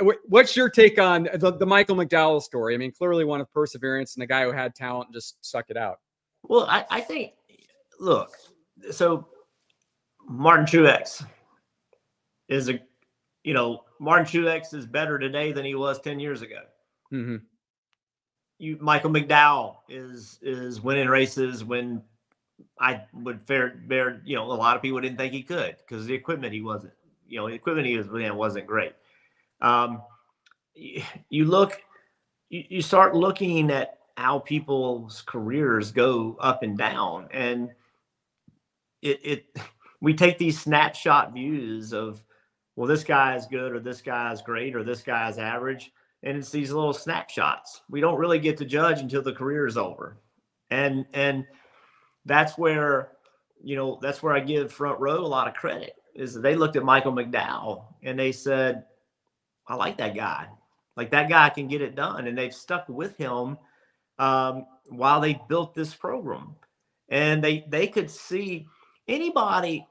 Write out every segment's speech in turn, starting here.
What's your take on the Michael McDowell story? I mean, clearly one of perseverance and a guy who had talent and just stuck it out. Well, I think, look, so Martin Truex is Martin Truex is better today than he was 10 years ago. Mm-hmm. Michael McDowell is winning races when I would bear, a lot of people didn't think he could because the equipment he wasn't, the equipment he was in wasn't great. You start looking at how people's careers go up and down, and we take these snapshot views of, well, this guy is good or this guy is great or this guy is average. And it's these little snapshots. We don't really get to judge until the career is over. And that's where, that's where I give Front Row a lot of credit, is that they looked at Michael McDowell and they said, I like that guy. Like, that guy can get it done. And they've stuck with him while they built this program. And they could see anybody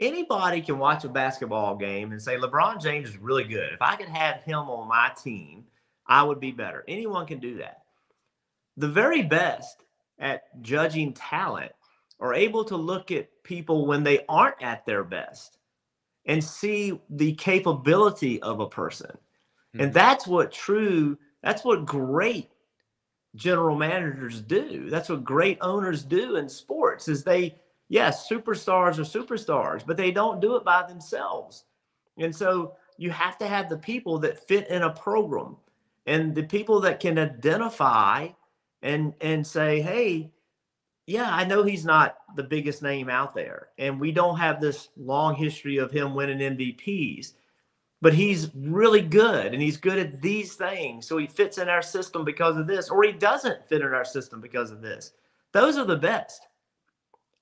can watch a basketball game and say, LeBron James is really good. If I could have him on my team, I would be better. Anyone can do that. The very best at judging talent are able to look at people when they aren't at their best and see the capability of a person. Mm-hmm. And that's what great general managers do. That's what great owners do in sports, is yes, superstars are superstars, but they don't do it by themselves. And so you have to have the people that fit in a program, and the people that can identify and say, hey, yeah, I know he's not the biggest name out there, and we don't have this long history of him winning MVPs, but he's really good, and he's good at these things. So he fits in our system because of this, or he doesn't fit in our system because of this. Those are the best.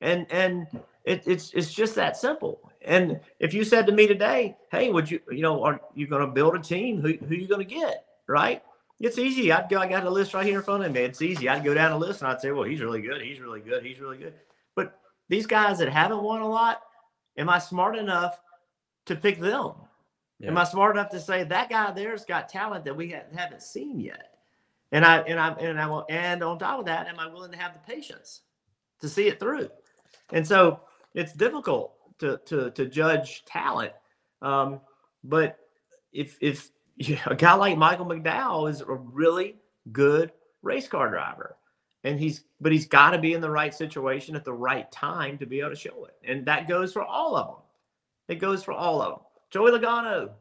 And it's just that simple. And if you said to me today, hey, are you going to build a team? Who are you going to get? Right? It's easy. I got a list right here in front of me. It's easy. I'd go down the list and I'd say, well, he's really good. He's really good. He's really good. But these guys that haven't won a lot, am I smart enough to pick them? Yeah. Am I smart enough to say that guy there's got talent that we haven't seen yet? And on top of that, am I willing to have the patience to see it through? And so it's difficult to judge talent. But if a guy like Michael McDowell is a really good race car driver, and he's got to be in the right situation at the right time to be able to show it. And that goes for all of them. It goes for all of them. Joey Logano,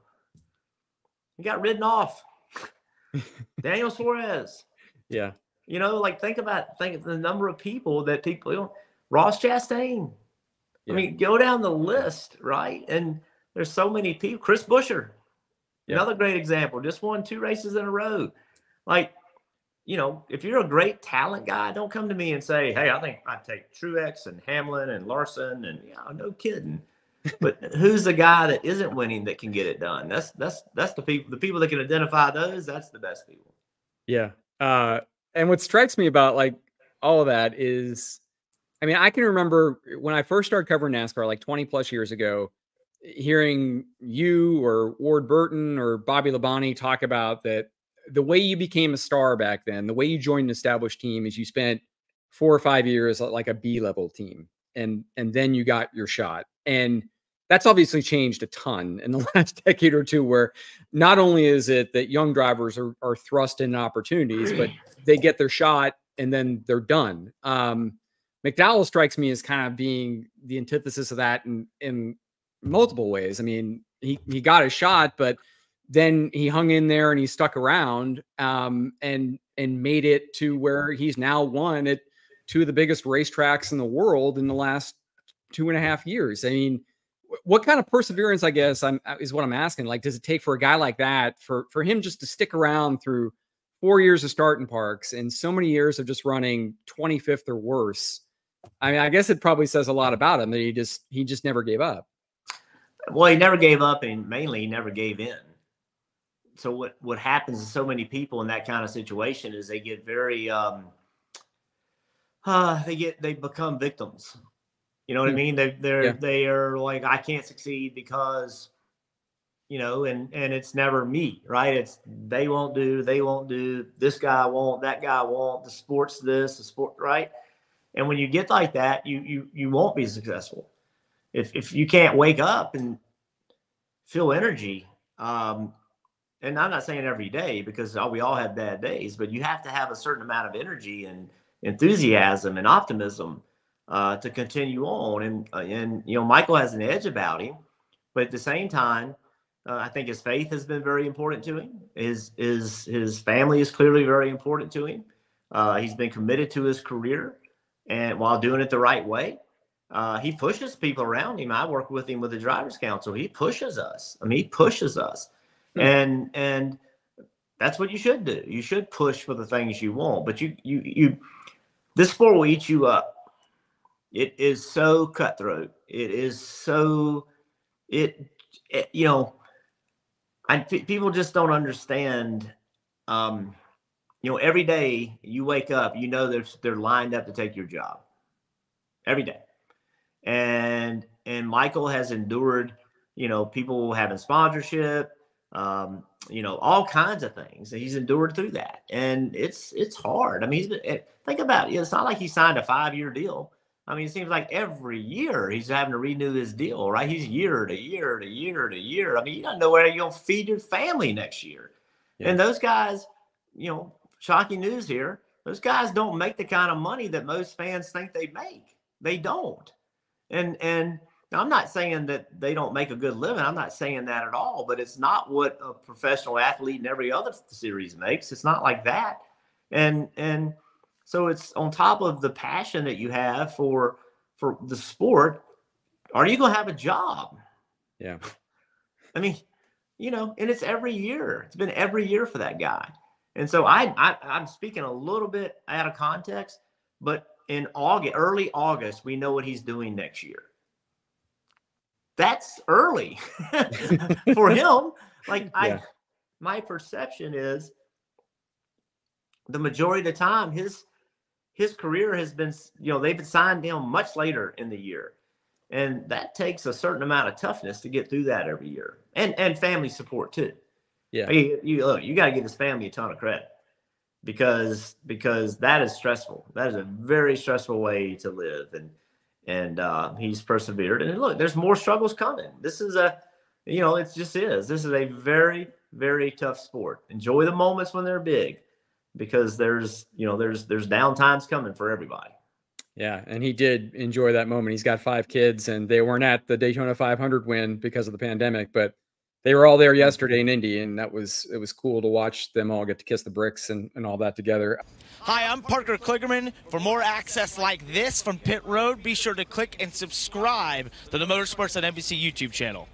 he got ridden off. Daniel Suarez. Yeah. Think of the number of people that Ross Chastain. Yeah. I mean, go down the list, right? And there's so many people. Chris Buescher, another great example, just won 2 races in a row. If you're a great talent guy, don't come to me and say, hey, I think I'd take Truex and Hamlin and Larson and no kidding. But who's the guy that isn't winning that can get it done? That's the people that can identify those. That's the best people. Yeah. And what strikes me about all of that is, I mean, I can remember when I first started covering NASCAR 20 plus years ago, hearing you or Ward Burton or Bobby Labonte talk about that the way you became a star back then, the way you joined an established team is you spent 4 or 5 years like a B-level team, and then you got your shot. And that's obviously changed a ton in the last decade or two, where not only is it that young drivers are thrust in opportunities, but they get their shot and then they're done. McDowell strikes me as kind of being the antithesis of that in multiple ways. I mean, he got a shot, but then he hung in there and he stuck around and made it to where he's now won at 2 of the biggest racetracks in the world in the last 2.5 years. I mean, what kind of perseverance, I guess, is what I'm asking. Does it take for a guy like that, for him just to stick around through 4 years of starting parks and so many years of just running 25th or worse? I mean, I guess it probably says a lot about him that he just never gave up. Well, he never gave up, and mainly he never gave in. So what happens to so many people in that kind of situation is they get very they become victims. You know what I mean? They are like, I can't succeed because and it's never me, right? It's they won't do, this guy won't, that guy won't, the sport's this, the sport, right? And when you get like that, you won't be successful. If you can't wake up and feel energy, and I'm not saying every day, because we all have bad days, but you have to have a certain amount of energy and enthusiasm and optimism to continue on. And Michael has an edge about him, but at the same time, I think his faith has been very important to him. His family is clearly very important to him. He's been committed to his career, and while doing it the right way. He pushes people around him. I work with him with the Drivers Council. He pushes us. He pushes us. And that's what you should do. You should push for the things you want. But this sport will eat you up. It is so cutthroat. It is so people just don't understand. Every day you wake up, they're lined up to take your job every day. And Michael has endured, people having sponsorship, all kinds of things. He's endured through that, and it's hard. Think about it. It's not like he signed a 5-year deal. It seems like every year he's having to renew his deal, right? He's year to year to year to year. You don't know where you're going to feed your family next year. Yeah. And those guys, shocking news here, those guys don't make the kind of money that most fans think they make. They don't. And I'm not saying that they don't make a good living. I'm not saying that at all, but it's not what a professional athlete in every other series makes. It's not like that. And so it's on top of the passion that you have for the sport. Are you going to have a job? Yeah. And it's every year. It's been every year for that guy. And so I'm speaking a little bit out of context, but in early August, we know what he's doing next year. That's early for him. My perception is the majority of the time his career has been, they've signed him much later in the year. And that takes a certain amount of toughness to get through that every year, and family support too. Yeah. You got to give his family a ton of credit. Because that is stressful. That is a very stressful way to live, and he's persevered. And look, there's more struggles coming. This is it just is. This is a very, very tough sport. Enjoy the moments when they're big, because there's down times coming for everybody. Yeah, and he did enjoy that moment. He's got 5 kids, and they weren't at the Daytona 500 win because of the pandemic, but they were all there yesterday in Indy, and it was cool to watch them all get to kiss the bricks and all that together. Hi, I'm Parker Kligerman. For more access like this from Pit Road, be sure to click and subscribe to the Motorsports on NBC YouTube channel.